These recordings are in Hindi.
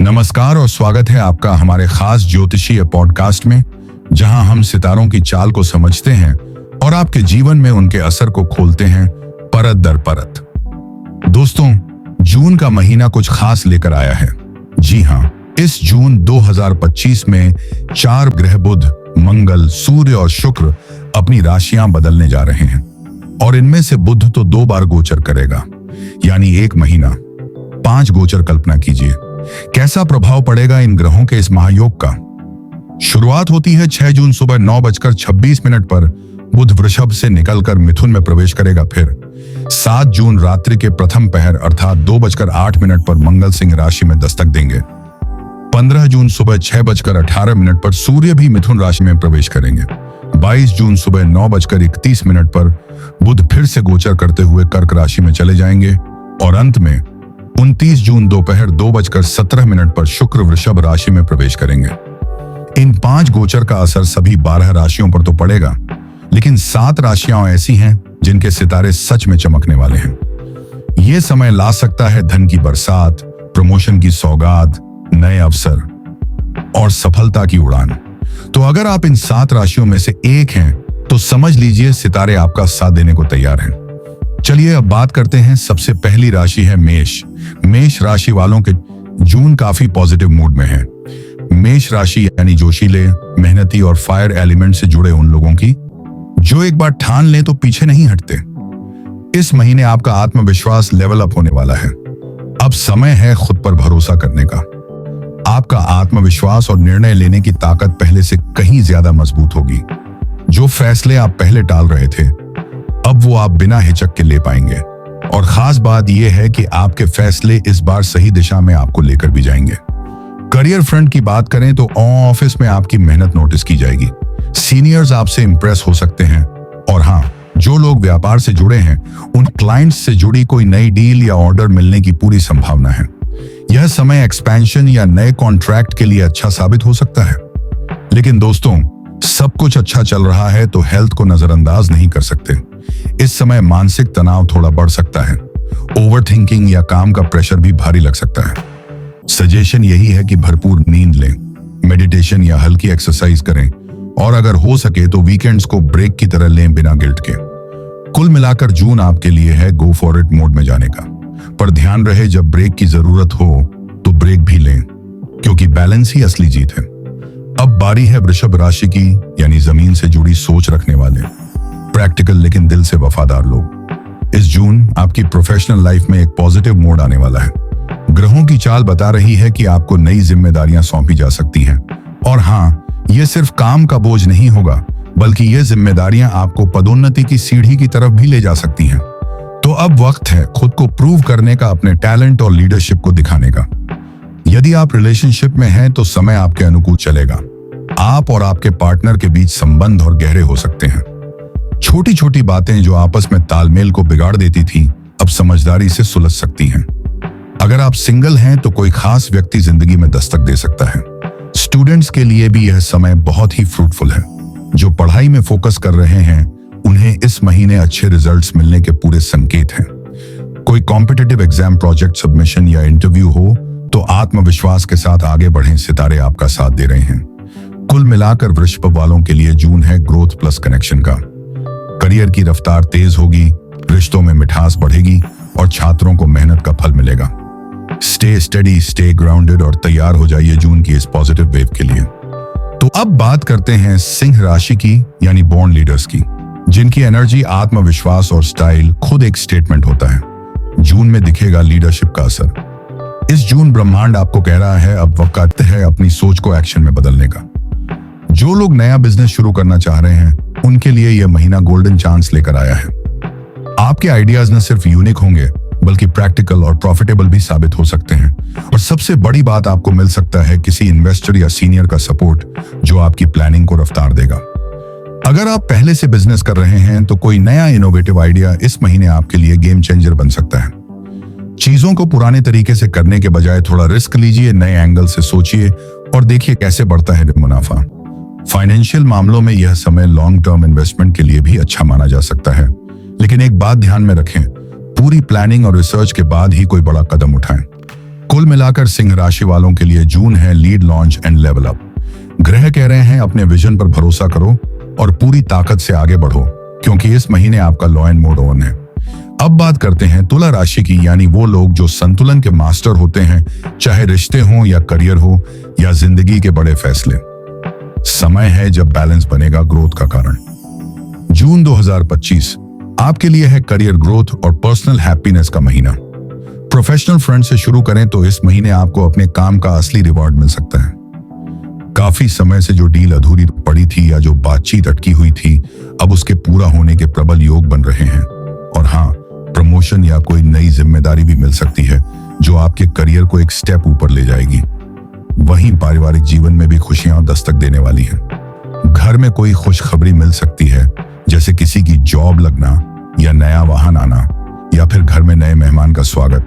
नमस्कार और स्वागत है आपका हमारे खास ज्योतिषीय पॉडकास्ट में, जहां हम सितारों की चाल को समझते हैं और आपके जीवन में उनके असर को खोलते हैं परत दर परत। दोस्तों, जून का महीना कुछ खास लेकर आया है। जी हां, इस जून 2025 में 4 ग्रह बुध, मंगल, सूर्य और शुक्र अपनी राशियां बदलने जा रहे हैं और इनमें से बुध तो 2 बार गोचर करेगा, यानी 1 महीना 5 गोचर। कल्पना कीजिए कैसा प्रभाव पड़ेगा इन ग्रहों के इस महायोग का। शुरुआत होती है 6 जून सुबह 9:26 पर बुध वृषभ से निकलकर मिथुन में प्रवेश करेगा। फिर 7 जून रात्रि के प्रथम पहर अर्थात 2:08 पर मंगल सिंह राशि में दस्तक देंगे। 15 जून सुबह 6:18 पर सूर्य भी मिथुन राशि में प्रवेश करेंगे। 22 जून सुबह 9:31 पर बुध फिर से गोचर करते हुए कर्क राशि में चले जाएंगे और अंत में 29 जून दोपहर 2:17 पर शुक्र वृषभ राशि में प्रवेश करेंगे। इन 5 गोचर का असर सभी 12 राशियों पर तो पड़ेगा, लेकिन 7 राशियां ऐसी हैं जिनके सितारे सच में चमकने वाले हैं। यह समय ला सकता है धन की बरसात, प्रमोशन की सौगात, नए अवसर और सफलता की उड़ान। तो अगर आप इन 7 राशियों में से एक हैं, तो समझ लीजिए सितारे आपका साथ देने को तैयार हैं। चलिए अब बात करते हैं। सबसे पहली राशि है मेष। मेष राशि वालों के जून काफी पॉजिटिव मूड में है। मेष राशि यानी जोशीले, मेहनती और फायर एलिमेंट से जुड़े उन लोगों की जो एक बार ठान लें तो पीछे नहीं हटते। इस महीने आपका आत्मविश्वास लेवल अप होने वाला है। अब समय है खुद पर भरोसा करने का। आपका आत्मविश्वास और निर्णय लेने की ताकत पहले से कहीं ज्यादा मजबूत होगी। जो फैसले आप पहले टाल रहे थे, अब वो आप बिना हिचक के ले पाएंगे। और खास बात यह है कि आपके फैसले इस बार सही दिशा में आपको लेकर भी जाएंगे। करियर फ्रंट की बात करें तो ऑफिस में आपकी मेहनत नोटिस की जाएगी। सीनियर्स आपसे इंप्रेस हो सकते हैं। और हाँ, जो लोग व्यापार से जुड़े हैं, उन क्लाइंट्स से जुड़ी कोई नई डील या ऑर्डर मिलने की पूरी संभावना है। यह समय एक्सपेंशन या नए कॉन्ट्रैक्ट के लिए अच्छा साबित हो सकता है। लेकिन दोस्तों, सब कुछ अच्छा चल रहा है तो हेल्थ को नजरअंदाज नहीं कर सकते। इस समय मानसिक तनाव थोड़ा बढ़ सकता है। ओवरथिंकिंग या काम का प्रेशर भी भारी लग सकता है। सजेशन यही है कि भरपूर नींद लें, मेडिटेशन या हल्की एक्सरसाइज करें और अगर हो सके तो वीकेंड्स को ब्रेक की तरह लें बिना गिल्ट के। कुल मिलाकर जून आपके लिए है गो फॉर इट मोड में जाने का। पर ध्यान रहे, जब ब्रेक की जरूरत हो तो ब्रेक भी लें, क्योंकि बैलेंस ही असली जीत है। अब बारी है वृषभ राशि की, यानी जमीन से जुड़ी सोच रखने वाले, प्रैक्टिकल लेकिन दिल से वफादार लोग। इस जून आपकी प्रोफेशनल लाइफ में एक पॉजिटिव मोड आने वाला है। ग्रहों की चाल बता रही है कि आपको नई जिम्मेदारियां सौंपी जा सकती हैं। और हाँ, ये सिर्फ काम का बोझ नहीं होगा, बल्कि ये जिम्मेदारियां आपको पदोन्नति की सीढ़ी की तरफ भी ले जा सकती हैं। तो अब वक्त है खुद को प्रूव करने का, अपने टैलेंट और लीडरशिप को दिखाने का। यदि आप रिलेशनशिप में हैं तो समय आपके अनुकूल चलेगा। आप और आपके पार्टनर के बीच संबंध और गहरे हो सकते हैं। छोटी छोटी बातें जो आपस में तालमेल को बिगाड़ देती थी, अब समझदारी से सुलझ सकती हैं। अगर आप सिंगल हैं तो कोई खास व्यक्ति जिंदगी में दस्तक दे सकता है। स्टूडेंट्स के लिए भी यह समय बहुत ही फ्रूटफुल है। जो पढ़ाई में फोकस कर रहे हैं, उन्हें इस महीने अच्छे रिजल्ट्स मिलने के पूरे संकेत हैं। कोई कॉम्पिटिटिव एग्जाम, प्रोजेक्ट सबमिशन या इंटरव्यू हो तो आत्मविश्वास के साथ आगे बढ़ें। सितारे आपका साथ दे रहे हैं। कुल मिलाकर वृषभ वालों के लिए जून है ग्रोथ प्लस कनेक्शन का। करियर की रफ्तार तेज होगी, रिश्तों में मिठास बढ़ेगी और छात्रों को मेहनत का फल मिलेगा। स्टे स्टडी, स्टे ग्राउंडेड और तैयार हो जाइए जून की इस पॉजिटिव वेव के लिए। तो अब बात करते हैं सिंह राशि की, यानी बॉर्न लीडर्स की, जिनकी एनर्जी, आत्मविश्वास और स्टाइल खुद एक स्टेटमेंट होता है। जून में दिखेगा लीडरशिप का असर। इस जून ब्रह्मांड आपको कह रहा है अब वक्त है अपनी सोच को एक्शन में बदलने का। जो लोग नया बिजनेस शुरू करना चाह रहे हैं, उनके लिए यह महीना गोल्डन चांस लेकर आया है। आपके आइडियाज न सिर्फ यूनिक होंगे, बल्कि प्रैक्टिकल और प्रॉफिटेबल भी साबित हो सकते हैं। और सबसे बड़ी बात, आपको मिल सकता है किसी इन्वेस्टर या सीनियर का सपोर्ट, जो आपकी प्लानिंग को रफ्तार देगा। अगर आप पहले से बिजनेस कर रहे हैं तो कोई नया इनोवेटिव आइडिया इस महीने आपके लिए गेम चेंजर बन सकता है। चीजों को पुराने तरीके से करने के बजाय थोड़ा रिस्क लीजिए, नए एंगल से सोचिए और देखिए कैसे बढ़ता है मुनाफा। फाइनेंशियल मामलों में यह समय लॉन्ग टर्म इन्वेस्टमेंट के लिए भी अच्छा माना जा सकता है। लेकिन एक बात ध्यान में रखें, पूरी प्लानिंग और रिसर्च के बाद ही कोई बड़ा कदम उठाएं। कुल मिलाकर सिंह राशि वालों के लिए जून है lead, launch and level up. ग्रह कह रहे हैं अपने विजन पर भरोसा करो और पूरी ताकत से आगे बढ़ो, क्योंकि इस महीने आपका लॉ एंड मोड ऑन है। अब बात करते हैं तुला राशि की, यानी वो लोग जो संतुलन के मास्टर होते हैं, चाहे रिश्ते हो या करियर हो या जिंदगी के बड़े फैसले। समय है जब बैलेंस बनेगा ग्रोथ का कारण। जून 2025 आपके लिए है करियर ग्रोथ और पर्सनल हैप्पीनेस का महीना। प्रोफेशनल फ्रंट से शुरू करें तो इस महीने आपको अपने काम का असली रिवॉर्ड मिल सकता है। काफी समय से जो डील अधूरी पड़ी थी या जो बातचीत अटकी हुई थी, अब उसके पूरा होने के प्रबल योग बन रहे हैं। और हाँ, प्रमोशन या कोई नई जिम्मेदारी भी मिल सकती है जो आपके करियर को एक स्टेप ऊपर ले जाएगी। वहीं पारिवारिक जीवन में भी खुशियां दस्तक देने वाली हैं। घर में कोई खुशखबरी मिल सकती है, जैसे किसी की जॉब लगना या नया वाहन आना, या फिर घर में नए मेहमान का स्वागत।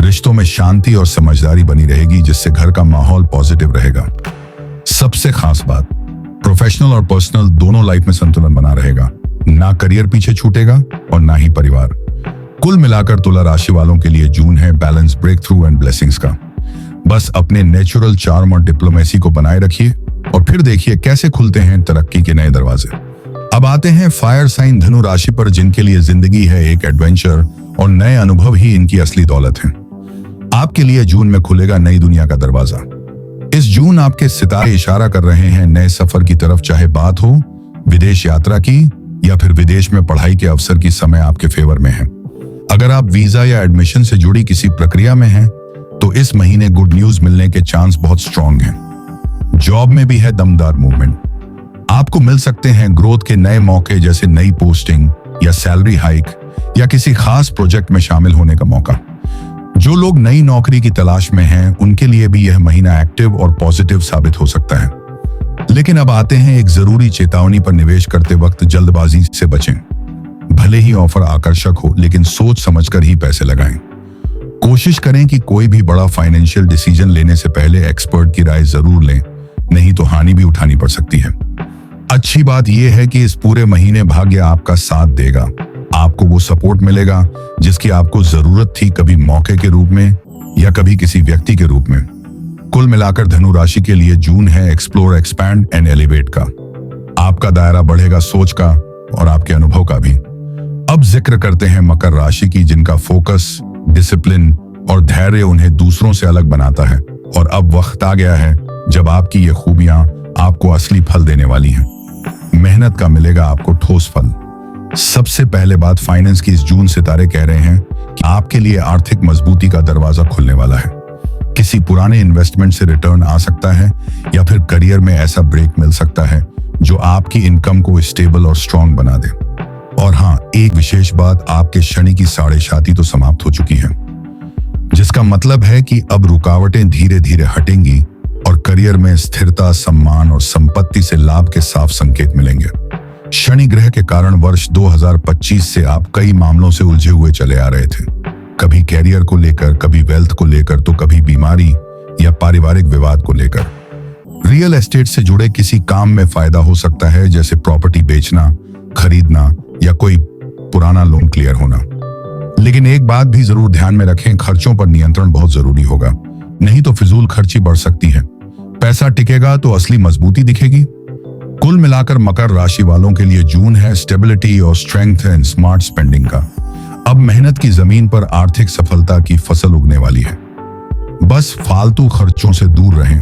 रिश्तों में शांति और समझदारी बनी रहेगी, जिससे घर का माहौल पॉजिटिव रहेगा। सबसे खास बात, प्रोफेशनल और पर्सनल दोनों लाइफ में संतुलन बना रहेगा। ना करियर पीछे छूटेगा और ना ही परिवार। कुल मिलाकर तुला राशि वालों के लिए जून है balance, breakthrough and blessings का। बस अपने नेचुरल चार्म और डिप्लोमेसी को बनाए रखिए और फिर देखिए कैसे खुलते हैं तरक्की के नए दरवाजे। अब आते हैं फायर साइन धनु राशि पर, जिनके लिए जिंदगी है एक एडवेंचर और नए अनुभव ही इनकी असली दौलत है। आपके लिए जून में खुलेगा नई दुनिया का दरवाजा। इस जून आपके सितारे इशारा कर रहे हैं नए सफर की तरफ, चाहे बात हो विदेश यात्रा की या फिर विदेश में पढ़ाई के अवसर की। समय आपके फेवर में है। अगर आप वीजा या एडमिशन से जुड़ी किसी प्रक्रिया में हैं, तो इस महीने गुड न्यूज मिलने के चांस बहुत स्ट्रांग हैं। जॉब में भी है दमदार मूवमेंट। आपको मिल सकते हैं ग्रोथ के नए मौके, जैसे नई पोस्टिंग या सैलरी हाइक या किसी खास प्रोजेक्ट में शामिल होने का मौका। जो लोग नई नौकरी की तलाश में हैं, उनके लिए भी यह महीना एक्टिव और पॉजिटिव साबित हो सकता है। लेकिन अब आते हैं एक जरूरी चेतावनी पर। निवेश करते वक्त जल्दबाजी से बचें। भले ही ऑफर आकर्षक हो, लेकिन सोच समझकर ही पैसे लगाएं। कोशिश करें कि कोई भी बड़ा फाइनेंशियल डिसीजन लेने से पहले एक्सपर्ट की राय जरूर लें, नहीं तो हानि भी उठानी पड़ सकती है। अच्छी बात यह है कि इस पूरे महीने भाग्य आपका साथ देगा। आपको वो सपोर्ट मिलेगा जिसकी आपको जरूरत थी, कभी मौके के रूप में या कभी किसी व्यक्ति के रूप में। कुल मिलाकर धनु राशि के लिए जून है एक्सप्लोर, एक्सपैंड एंड एलिवेट का। आपका दायरा बढ़ेगा सोच का और आपके अनुभव का भी। अब जिक्र करते हैं मकर राशि की, जिनका फोकस, डिसिप्लिन और धैर्य उन्हें दूसरों से अलग बनाता है। और अब वक्त आ गया है जब आपकी ये खूबियां आपको असली फल देने वाली हैं। मेहनत का मिलेगा आपको ठोस फल। सबसे पहले बात फाइनेंस की। इस जून सितारे कह रहे हैं कि आपके लिए आर्थिक मजबूती का दरवाजा खुलने वाला है। किसी पुराने इन्वेस्टमेंट से रिटर्न आ सकता है या फिर करियर में ऐसा ब्रेक मिल सकता है जो आपकी इनकम को स्टेबल और स्ट्रांग बना दे। और हाँ, एक विशेष बात, आपके शनि की साढ़े साती तो समाप्त हो चुकी है, जिसका मतलब है कि अब रुकावटें धीरे धीरे हटेंगी और करियर में स्थिरता, सम्मान और संपत्ति से लाभ के साफ संकेत मिलेंगे। शनि ग्रह के कारण वर्ष 2025 से आप कई मामलों से उलझे हुए चले आ रहे थे। कभी कैरियर को लेकर, कभी वेल्थ को लेकर, तो कभी बीमारी या पारिवारिक विवाद को लेकर। रियल एस्टेट से जुड़े किसी काम में फायदा हो सकता है, जैसे प्रॉपर्टी बेचना, खरीदना या कोई पुराना लोन क्लियर होना। लेकिन एक बात भी जरूर ध्यान में रखें, खर्चों पर नियंत्रण बहुत जरूरी होगा, नहीं तो फिजूल खर्ची बढ़ सकती है। पैसा टिकेगा तो असली मजबूती दिखेगी। कुल मिलाकर मकर राशि वालों के लिए जून है स्टेबिलिटी और स्ट्रेंथ एंड स्मार्ट स्पेंडिंग का। अब मेहनत की जमीन पर आर्थिक सफलता की फसल उगने वाली है। बस फालतू खर्चों से दूर रहें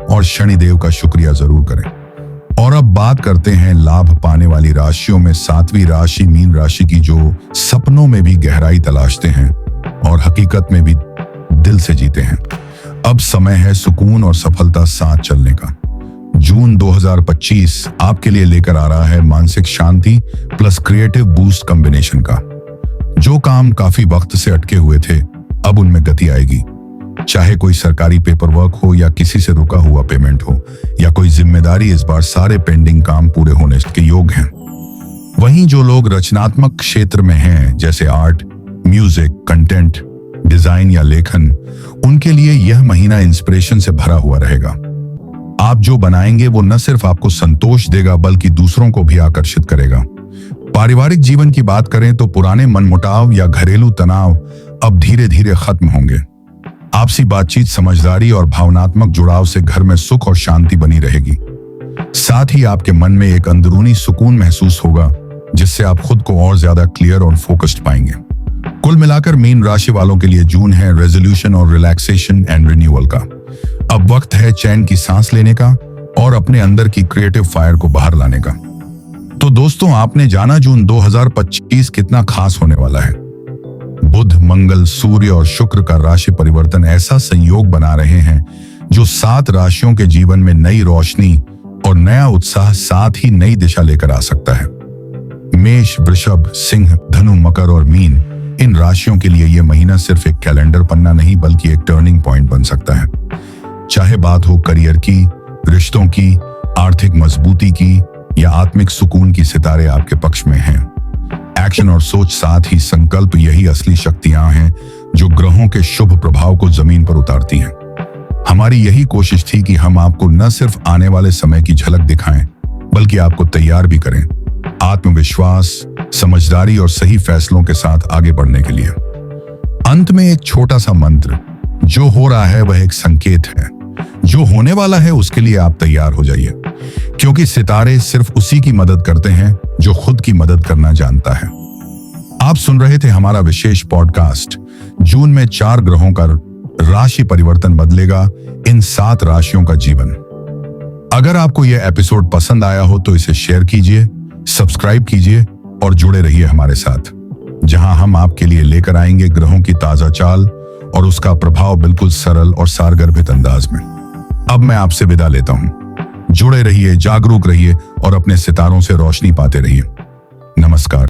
और शनिदेव का शुक्रिया जरूर करें। और अब बात करते हैं लाभ पाने वाली राशियों में 7वीं राशि मीन राशि की, जो सपनों में भी गहराई तलाशते हैं और हकीकत में भी दिल से जीते हैं। अब समय है सुकून और सफलता साथ चलने का। जून 2025 आपके लिए लेकर आ रहा है मानसिक शांति प्लस क्रिएटिव बूस्ट कॉम्बिनेशन का। जो काम काफी वक्त से अटके हुए थे, अब उनमें गति आएगी। चाहे कोई सरकारी पेपर वर्क हो या किसी से रुका हुआ पेमेंट हो या कोई जिम्मेदारी, इस बार सारे पेंडिंग काम पूरे होने के योग हैं। वहीं जो लोग रचनात्मक क्षेत्र में हैं, जैसे आर्ट, म्यूजिक, कंटेंट, डिजाइन या लेखन, उनके लिए यह महीना इंस्पिरेशन से भरा हुआ रहेगा। आप जो बनाएंगे वो न सिर्फ आपको संतोष देगा, बल्कि दूसरों को भी आकर्षित करेगा। पारिवारिक जीवन की बात करें तो पुराने मनमुटाव या घरेलू तनाव अब धीरे धीरे खत्म होंगे। आपसी बातचीत, समझदारी और भावनात्मक जुड़ाव से घर में सुख और शांति बनी रहेगी। साथ ही आपके मन में एक अंदरूनी सुकून महसूस होगा, जिससे आप खुद को और ज्यादा क्लियर और फोकस्ड पाएंगे। कुल मिलाकर मीन राशि वालों के लिए जून है रेजोल्यूशन और रिलैक्सेशन एंड रिन्यूअल का। अब वक्त है चैन की सांस लेने का और अपने अंदर की क्रिएटिव फायर को बाहर लाने का। तो दोस्तों, आपने जाना जून 2025 कितना खास होने वाला है। बुध, मंगल, सूर्य और शुक्र का राशि परिवर्तन ऐसा संयोग बना रहे हैं जो 7 राशियों के जीवन में नई रोशनी और नया उत्साह, साथ ही नई दिशा लेकर आ सकता है। मेष, वृषभ, सिंह, धनु, मकर और मीन, इन राशियों के लिए यह महीना सिर्फ एक कैलेंडर पन्ना नहीं बल्कि एक टर्निंग पॉइंट बन सकता है। चाहे बात हो करियर की, रिश्तों की, आर्थिक मजबूती की या आत्मिक सुकून की, सितारे आपके पक्ष में हैं। एक्शन और सोच, साथ ही संकल्प, यही असली शक्तियां हैं जो ग्रहों के शुभ प्रभाव को जमीन पर उतारती हैं। हमारी यही कोशिश थी कि हम आपको न सिर्फ आने वाले समय की झलक दिखाएं, बल्कि आपको तैयार भी करें आत्मविश्वास, समझदारी और सही फैसलों के साथ आगे बढ़ने के लिए। अंत में एक छोटा सा मंत्र, जो हो रहा है वह एक संकेत है, जो होने वाला है उसके लिए आप तैयार हो जाइए, क्योंकि सितारे सिर्फ उसी की मदद करते हैं जो खुद की मदद करना जानता है। आप सुन रहे थे हमारा विशेष पॉडकास्ट। जून में 4 ग्रहों का राशि परिवर्तन बदलेगा इन 7 राशियों का जीवन। अगर आपको यह एपिसोड पसंद आया हो तो इसे शेयर कीजिए, सब्सक्राइब कीजिए और जुड़े रहिए हमारे साथ, जहां हम आपके लिए लेकर आएंगे ग्रहों की ताजा चाल और उसका प्रभाव बिल्कुल सरल और सारगर्भित अंदाज में। अब मैं आपसे विदा लेता हूं। जुड़े रहिए, जागरूक रहिए और अपने सितारों से रोशनी पाते रहिए। नमस्कार।